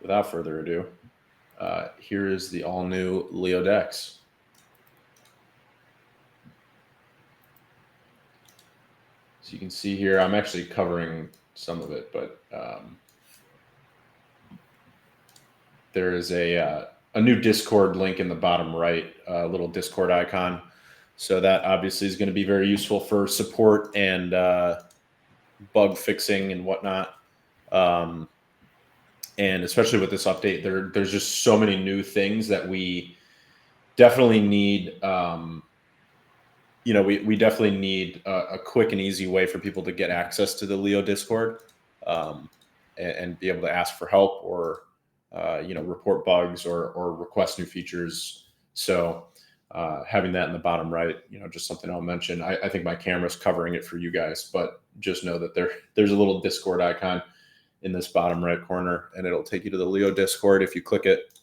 without further ado, here is the all-new LeoDex. So you can see here, I'm actually covering some of it, but there is a new Discord link in the bottom right, a little Discord icon. So that obviously is going to be very useful for support and bug fixing and whatnot. And especially with this update, there's just so many new things that we definitely need. We definitely need a quick and easy way for people to get access to the Leo Discord and be able to ask for help or report bugs or request new features. So having that in the bottom right, just something I'll mention. I think my camera's covering it for you guys, but just know that there's a little Discord icon in this bottom right corner, and it'll take you to the Leo Discord if you click it.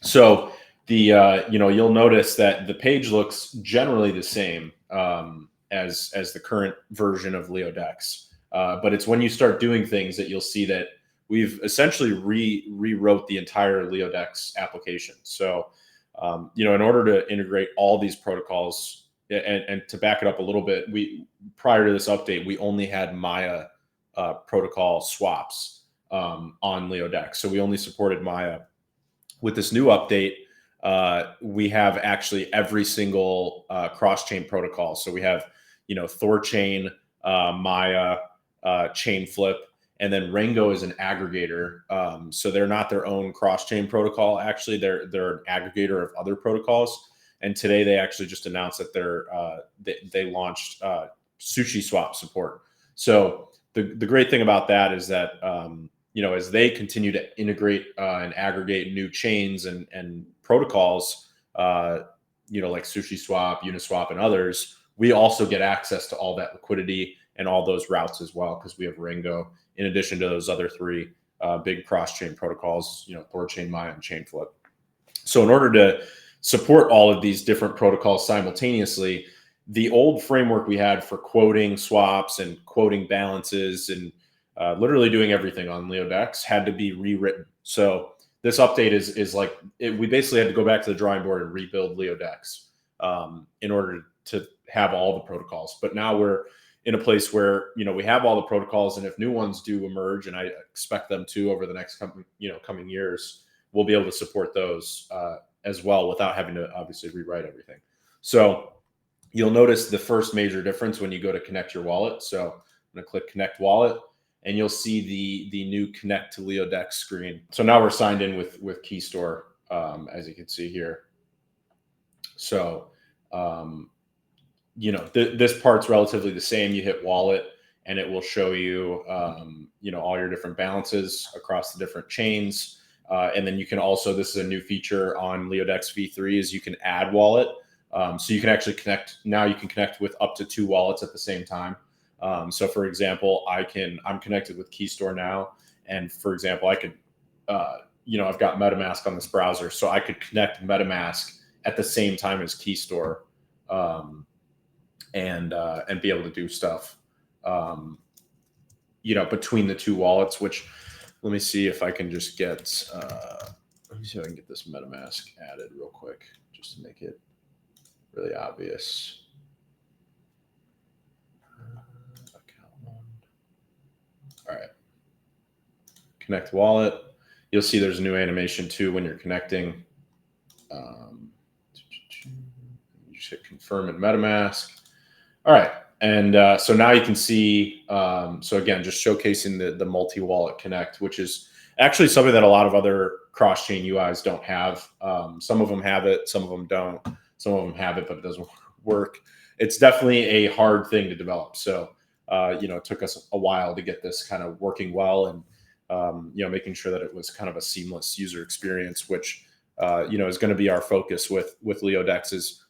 So you'll notice that the page looks generally the same as the current version of LeoDex, but it's when you start doing things that you'll see that we've essentially rewrote the entire LeoDex application. So in order to integrate all these protocols and to back it up a little bit, prior to this update, we only had Maya protocol swaps on LeoDex. So we only supported Maya. With this new update, we have actually every single cross-chain protocol. So we have, THORChain, Maya, Chainflip, and then Rango is an aggregator. So they're not their own cross-chain protocol. Actually, they're an aggregator of other protocols. And today they actually just announced that they launched SushiSwap support. So the great thing about that is that as they continue to integrate and aggregate new chains and protocols, like SushiSwap, Uniswap, and others, we also get access to all that liquidity and all those routes as well, because we have Rango in addition to those other three big cross-chain protocols, THORChain, Maya, and Chainflip. So in order to support all of these different protocols simultaneously, the old framework we had for quoting swaps and quoting balances and literally doing everything on LeoDex had to be rewritten. So this update is like we basically had to go back to the drawing board and rebuild LeoDex in order to have all the protocols. But now we're in a place where we have all the protocols, and if new ones do emerge, and I expect them to over the next coming years, we'll be able to support those as well without having to obviously rewrite everything. So you'll notice the first major difference when you go to connect your wallet. So I'm going to click Connect Wallet, and you'll see the new Connect to LeoDex screen. So now we're signed in with Keystore, as you can see here. So, this part's relatively the same. You hit Wallet, and it will show you, all your different balances across the different chains. And then you can also, this is a new feature on LeoDex V3, is you can add wallet. So you can actually connect. Now you can connect with up to 2 wallets at the same time. So for example, I'm connected with Keystore now. And for example, I could, I've got MetaMask on this browser, so I could connect MetaMask at the same time as Keystore, and be able to do stuff, between the 2 wallets, which let me see if I can just get, let me see if I can get this MetaMask added real quick, just to make it really obvious. All right. Connect wallet. You'll see there's a new animation too when you're connecting. You just hit confirm in MetaMask. All right. And so now you can see, so again, just showcasing the multi-wallet connect, which is actually something that a lot of other cross-chain UIs don't have. Some of them have it, some of them don't. Some of them have it, but it doesn't work. It's definitely a hard thing to develop. So, it took us a while to get this kind of working well, and, making sure that it was kind of a seamless user experience, which, is going to be our focus with LeoDex, is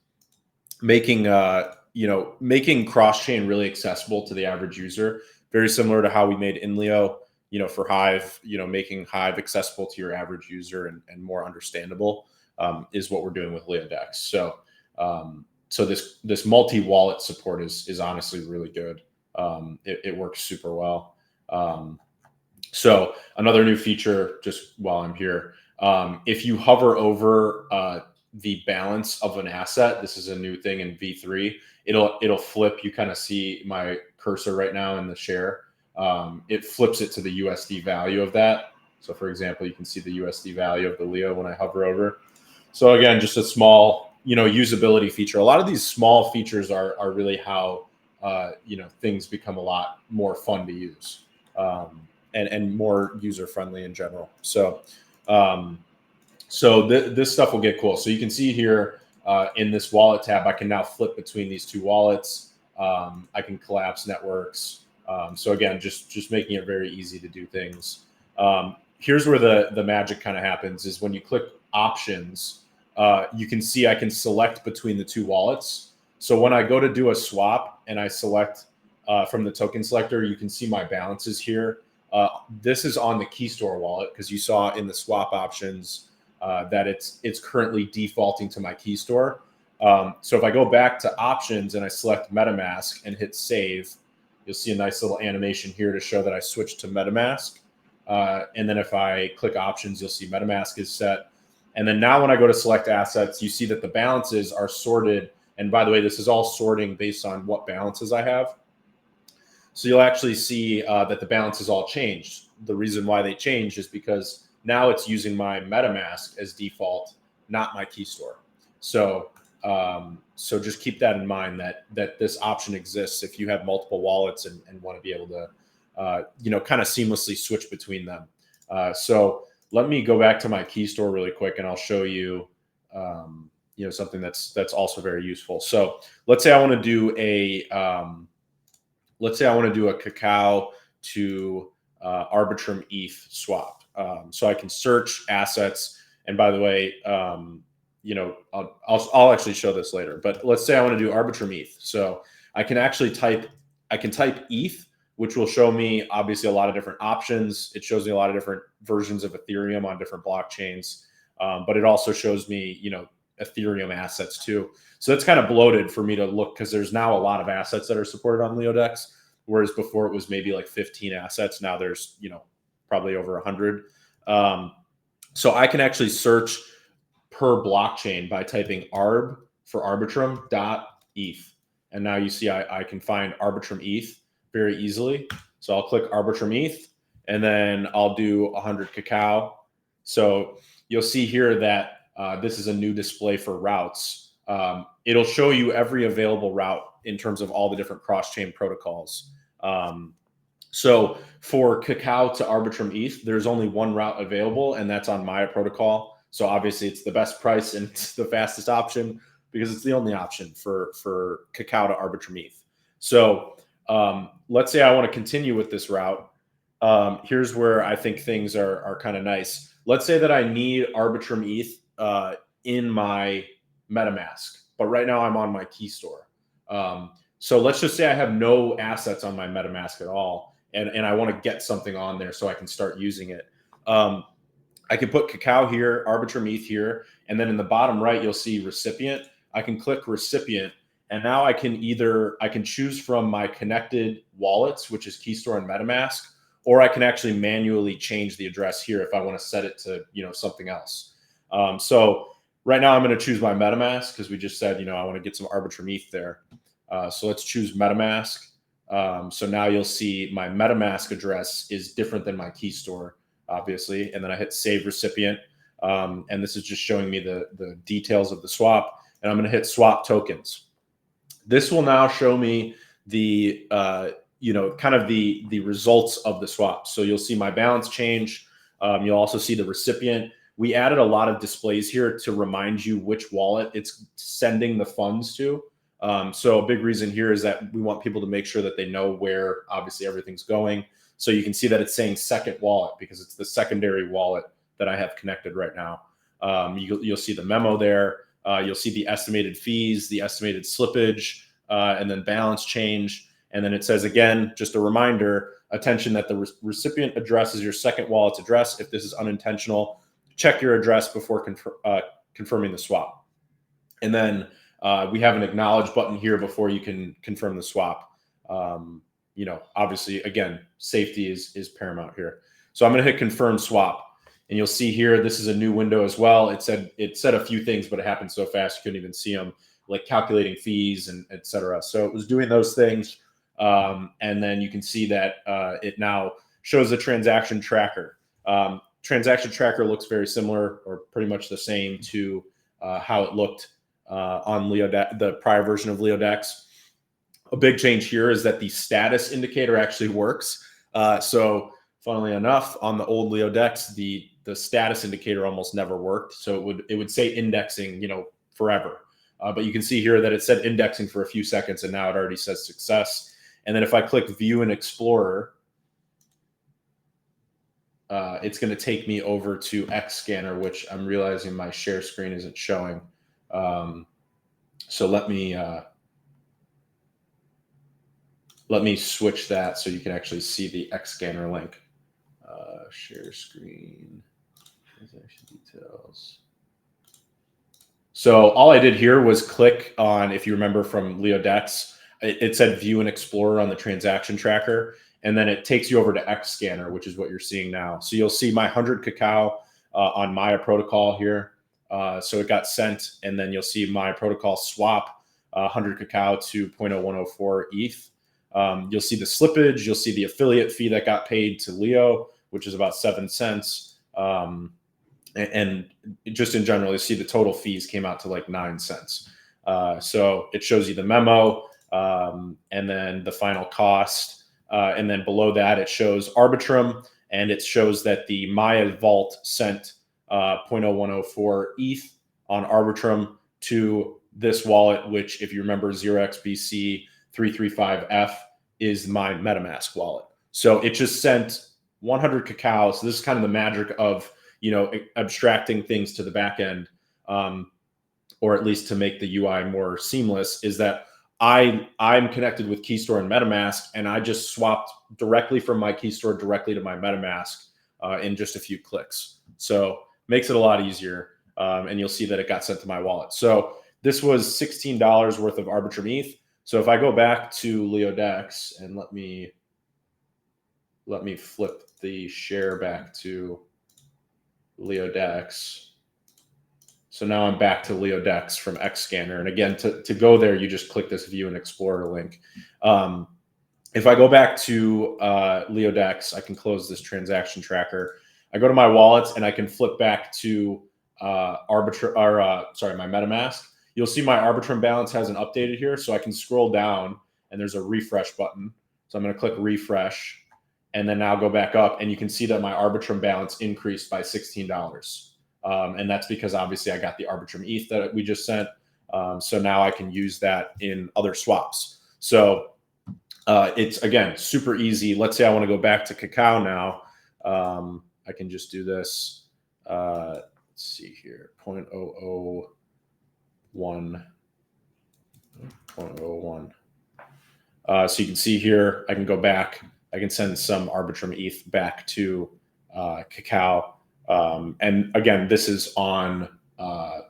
making, making cross-chain really accessible to the average user, very similar to how we made InLeo, for Hive, making Hive accessible to your average user and more understandable, is what we're doing with LeoDex. So, so this multi-wallet support is honestly really good. It works super well. So another new feature, just while I'm here, if you hover over the balance of an asset, this is a new thing in V3. It'll flip. You kind of see my cursor right now in the share. It flips it to the USD value of that. So for example, you can see the USD value of the Leo when I hover over. So again, just a small, usability feature. A lot of these small features are really how, things become a lot more fun to use, and more user friendly in general. So, this stuff will get cool. So you can see here in this wallet tab, I can now flip between these two wallets. I can collapse networks. So again, just making it very easy to do things. Here's where the magic kind of happens is when you click options, you can see I can select between the two wallets. So when I go to do a swap and I select from the token selector, you can see my balances here. This is on the Keystore wallet because you saw in the swap options that it's currently defaulting to my Keystore. So if I go back to options and I select MetaMask and hit save, you'll see a nice little animation here to show that I switched to MetaMask. And then if I click options, you'll see MetaMask is set. And then now when I go to select assets, you see that the balances are sorted. And by the way, this is all sorting based on what balances I have. So you'll actually see that the balances all changed. The reason why they changed is because now it's using my MetaMask as default, not my Keystore. So just keep that in mind that this option exists if you have multiple wallets and want to be able to kind of seamlessly switch between them. So let me go back to my Keystore really quick, and I'll show you something that's also very useful. So let's say I want to do a Cacao to Arbitrum ETH swap. So I can search assets. And by the way, I'll actually show this later. But let's say I want to do Arbitrum ETH. So I can actually type ETH, which will show me obviously a lot of different options. It shows me a lot of different versions of Ethereum on different blockchains. But it also shows me, Ethereum assets too. So that's kind of bloated for me to look because there's now a lot of assets that are supported on LeoDex, whereas before it was maybe like 15 assets. Now there's, probably over 100. So I can actually search per blockchain by typing arb for arbitrum.eth. And now you see I can find Arbitrum ETH very easily. So I'll click Arbitrum ETH and then I'll do 100 Cacao. So you'll see here that this is a new display for routes. It'll show you every available route in terms of all the different cross-chain protocols. So for Cacao to Arbitrum ETH, there's only one route available, and that's on Maya protocol. So obviously it's the best price and it's the fastest option because it's the only option for Cacao to Arbitrum ETH. So let's say I want to continue with this route. Here's where I think things are kind of nice. Let's say that I need Arbitrum ETH in my MetaMask, but right now I'm on my Keystore. So let's just say I have no assets on my MetaMask at all, and I want to get something on there so I can start using it. I can put Cacao here, Arbitrum ETH here, and then in the bottom right, you'll see recipient. I can click recipient, and now I can choose from my connected wallets, which is Keystore and MetaMask, or I can actually manually change the address here if I want to set it to, something else. So right now I'm going to choose my MetaMask because we just said, I want to get some Arbitrum ETH there. So let's choose MetaMask. So now you'll see my MetaMask address is different than my Keystore, obviously. And then I hit save recipient. And this is just showing me the details of the swap. And I'm going to hit swap tokens. This will now show me the, kind of the results of the swap. So you'll see my balance change. You'll also see the recipient. We added a lot of displays here to remind you which wallet it's sending the funds to. So a big reason here is that we want people to make sure that they know where obviously everything's going. So you can see that it's saying second wallet because it's the secondary wallet that I have connected right now. You'll see the memo there. You'll see the estimated fees, the estimated slippage, and then balance change. And then it says, again, just a reminder, attention that the recipient address is your second wallet's address. If this is unintentional, check your address before confirming the swap. And then we have an acknowledge button here before you can confirm the swap. Obviously, again, safety is paramount here. So I'm going to hit confirm swap, and you'll see here, this is a new window as well. It said a few things, but it happened so fast you couldn't even see them, like calculating fees and etc. So it was doing those things. And then you can see that it now shows a transaction tracker. Transaction tracker looks very similar or pretty much the same to how it looked on LeoDex, the prior version of LeoDex. A big change here is that the status indicator actually works. So funnily enough, on the old LeoDex, the status indicator almost never worked. So it would say indexing, forever. But you can see here that it said indexing for a few seconds, and now it already says success. And then if I click View in Explorer, it's going to take me over to Xscanner, which I'm realizing my share screen isn't showing. So let me switch that so you can actually see the Xscanner link. Share screen, transaction details. So all I did here was click on, if you remember from LeoDex, it said View and Explorer on the transaction tracker, and then it takes you over to Xscanner, which is what you're seeing now. So you'll see my 100 cacao on Maya protocol here. So it got sent, and then you'll see Maya protocol swap 100 cacao to 0.0104 ETH. You'll see the slippage. You'll see the affiliate fee that got paid to Leo, which is about 7 cents. And just in general, you see the total fees came out to like 9 cents. So it shows you the memo and then the final cost. And then below that, it shows Arbitrum, and it shows that the Maya vault sent 0.0104 ETH on Arbitrum to this wallet, which, if you remember, 0xBC335F is my MetaMask wallet. So it just sent 100 cacao. So this is kind of the magic of abstracting things to the back end, or at least to make the UI more seamless, is that I'm connected with Keystore and MetaMask, and I just swapped directly from my Keystore directly to my MetaMask in just a few clicks. So makes it a lot easier, and you'll see that it got sent to my wallet. So this was $16 worth of Arbitrum ETH. So if I go back to LeoDex and let me flip the share back to LeoDex. So now I'm back to LeoDex from Xscanner. And again, to go there, you just click this View and Explorer link. If I go back to LeoDex, I can close this transaction tracker. I go to my wallets and I can flip back to my MetaMask. You'll see my Arbitrum balance hasn't updated here. So I can scroll down and there's a refresh button. So I'm going to click refresh and then now go back up, and you can see that my Arbitrum balance increased by $16. And that's because obviously I got the Arbitrum ETH that we just sent. So now I can use that in other swaps. So it's, again, super easy. Let's say I want to go back to cacao now. I can just do this. Let's see here, 0.001. 0.01. So you can see here, I can go back. I can send some Arbitrum ETH back to cacao. And again, this is on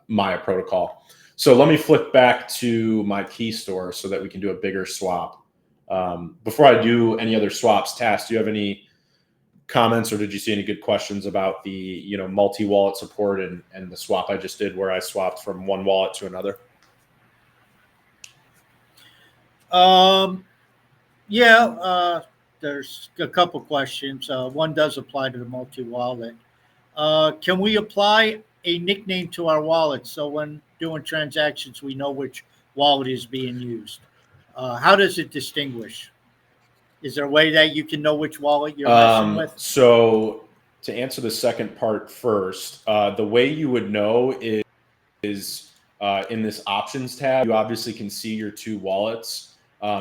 Maya protocol. So let me flip back to my Keystore so that we can do a bigger swap. Before I do any other swaps, Tass, do you have any comments, or did you see any good questions about the multi-wallet support and the swap I just did where I swapped from one wallet to another? Yeah, there's a couple questions. One does apply to the multi-wallet. Can we apply a nickname to our wallet so when doing transactions we know which wallet is being used? How does it distinguish? Is there a way that you can know which wallet you're messing with? So to answer the second part first, the way you would know is in this options tab. You obviously can see your two wallets.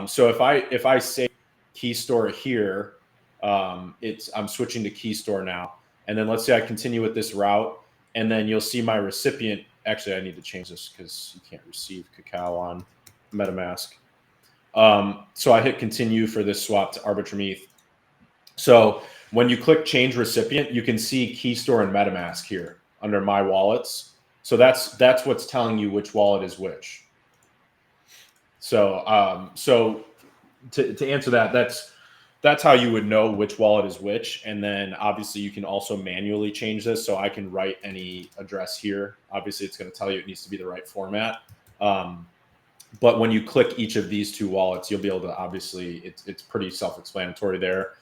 So if I say Keystore here, I'm switching to Keystore now. And then let's say I continue with this route, and then you'll see my recipient. Actually, I need to change this because you can't receive cacao on MetaMask. So I hit continue for this swap to Arbitrum ETH. So when you click change recipient, you can see Keystore and MetaMask here under my wallets. So that's what's telling you which wallet is which. So to answer that, that's that's how you would know which wallet is which. And then obviously you can also manually change this. So I can write any address here. Obviously it's going to tell you it needs to be the right format. But when you click each of these two wallets, you'll be able to, obviously it's pretty self-explanatory there.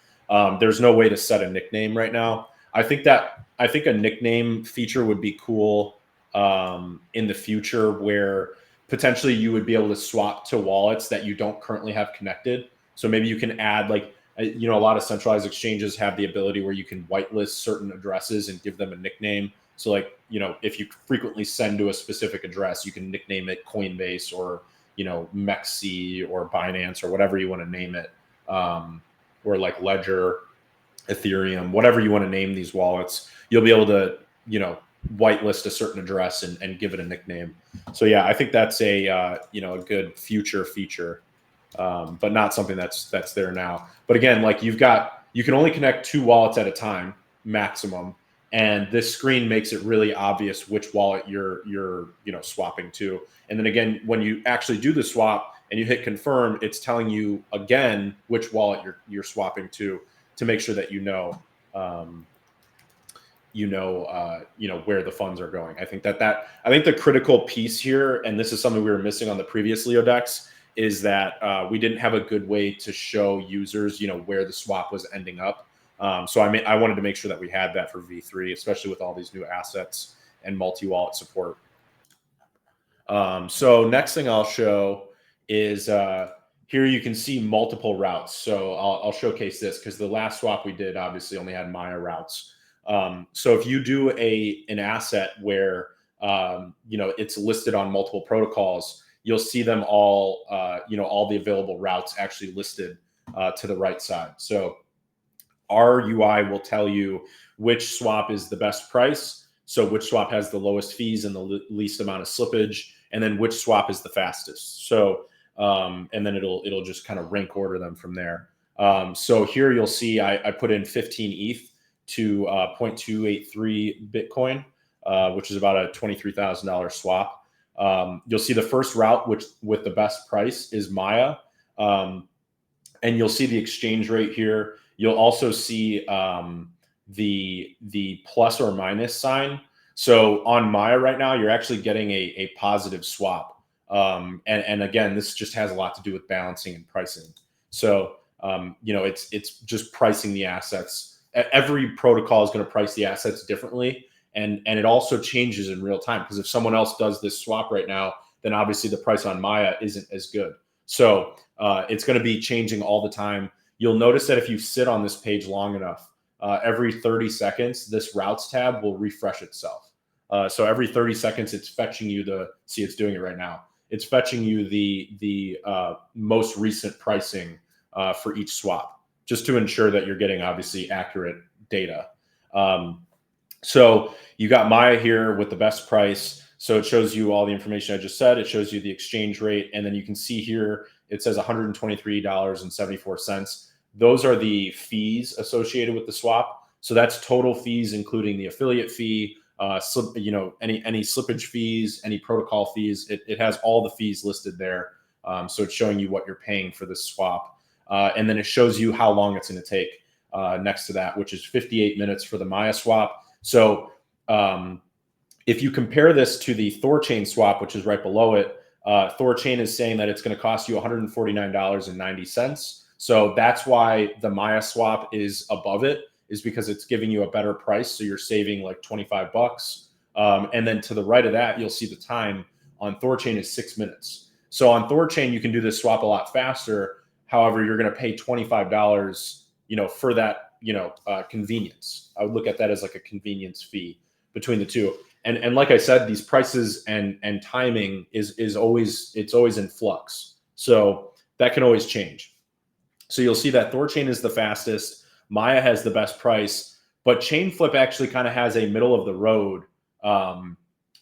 There's no way to set a nickname right now. I think a nickname feature would be cool in the future, where potentially you would be able to swap to wallets that you don't currently have connected. So maybe you can add, like, a lot of centralized exchanges have the ability where you can whitelist certain addresses and give them a nickname. So like, if you frequently send to a specific address, you can nickname it Coinbase or, MEXC or Binance or whatever you want to name it. Or like Ledger, Ethereum, whatever you want to name these wallets, you'll be able to, whitelist a certain address and give it a nickname. So yeah, I think that's a good future feature, but not something that's there now. But again, like you can only connect 2 wallets at a time maximum, and this screen makes it really obvious which wallet you're swapping to. And then again, when you actually do the swap and you hit confirm, it's telling you again which wallet you're swapping to make sure that where the funds are going. I think the critical piece here, and this is something we were missing on the previous LeoDex, is that we didn't have a good way to show users, where the swap was ending up. So I wanted to make sure that we had that for V3, especially with all these new assets and multi-wallet support. So next thing I'll show is here you can see multiple routes. So I'll showcase this because the last swap we did obviously only had Maya routes. So if you do an asset where it's listed on multiple protocols, you'll see them all, all the available routes actually listed to the right side. So our UI will tell you which swap is the best price, so which swap has the lowest fees and the least amount of slippage, and then which swap is the fastest. So and then it'll just kind of rank order them from there. So here you'll see I put in 15 ETH to 0.283 Bitcoin, which is about a $23,000 swap. You'll see the first route, which with the best price, is Maya, and you'll see the exchange rate here. You'll also see the plus or minus sign. So on Maya right now, you're actually getting a positive swap. And again, this just has a lot to do with balancing and pricing. So, it's just pricing the assets. Every protocol is going to price the assets differently. And it also changes in real time, because if someone else does this swap right now, then obviously the price on Maya isn't as good. So it's going to be changing all the time. You'll notice that if you sit on this page long enough, every 30 seconds, this routes tab will refresh itself. So every 30 seconds, it's fetching you it's doing it right now. It's fetching you the most recent pricing for each swap, just to ensure that you're getting obviously accurate data. So you got Maya here with the best price. So it shows you all the information I just said. It shows you the exchange rate. And then you can see here, it says $123.74. Those are the fees associated with the swap. So that's total fees, including the affiliate fee, any slippage fees, any protocol fees. It has all the fees listed there. So it's showing you what you're paying for this swap. And then it shows you how long it's going to take next to that, which is 58 minutes for the Maya swap. So if you compare this to the THORChain swap, which is right below it, THORChain is saying that it's going to cost you $149.90. So that's why the Maya swap is above it, is because it's giving you a better price. So you're saving like 25 bucks. And then to the right of that, you'll see the time on THORChain is 6 minutes. So on THORChain, you can do this swap a lot faster. However, you're going to pay $25, for that, convenience. I would look at that as like a convenience fee between the two. And like I said, these prices and timing is always in flux. So that can always change. So you'll see that THORChain is the fastest. Maya has the best price, but Chainflip actually kind of has a middle of the road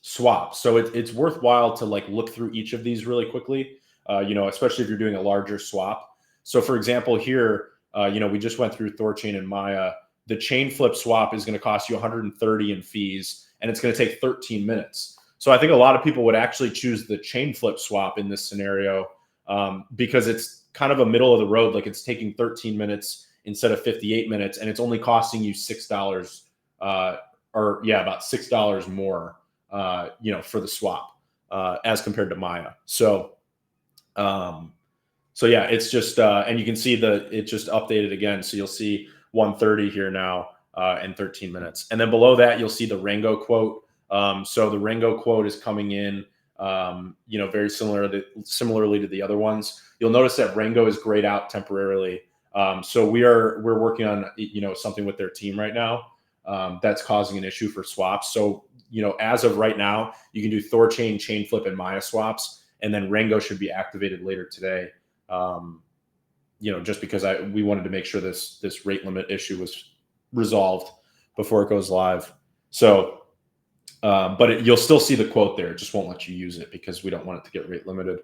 swap. So it's worthwhile to like look through each of these really quickly, especially if you're doing a larger swap. So for example, here, we just went through THORChain and Maya. The Chainflip swap is going to cost you $130 in fees, and it's going to take 13 minutes. So I think a lot of people would actually choose the Chainflip swap in this scenario because it's kind of a middle of the road. Like it's taking 13 minutes instead of 58 minutes, and it's only costing you $6, about $6 more, for the swap, as compared to Maya. So yeah, it's just, and you can see it just updated again. So you'll see 1:30 here now, and 13 minutes. And then below that, you'll see the Rango quote. So the Rango quote is coming in, very similarly to the other ones. You'll notice that Rango is grayed out temporarily. So we're working on, something with their team right now, that's causing an issue for swaps. So, as of right now, you can do THORChain, Chainflip, and Maya swaps, and then Rango should be activated later today. Just because we wanted to make sure this rate limit issue was resolved before it goes live. So, but you'll still see the quote there. It just won't let you use it because we don't want it to get rate limited.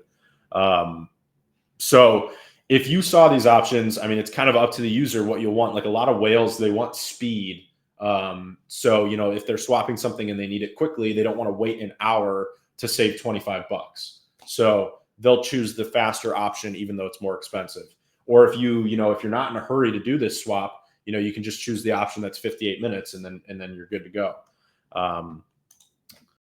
So if you saw these options, I mean, it's kind of up to the user what you'll want. Like a lot of whales, they want speed. So, if they're swapping something and they need it quickly, they don't want to wait an hour to save $25. So they'll choose the faster option, even though it's more expensive. Or if if you're not in a hurry to do this swap, you can just choose the option that's 58 minutes and then you're good to go.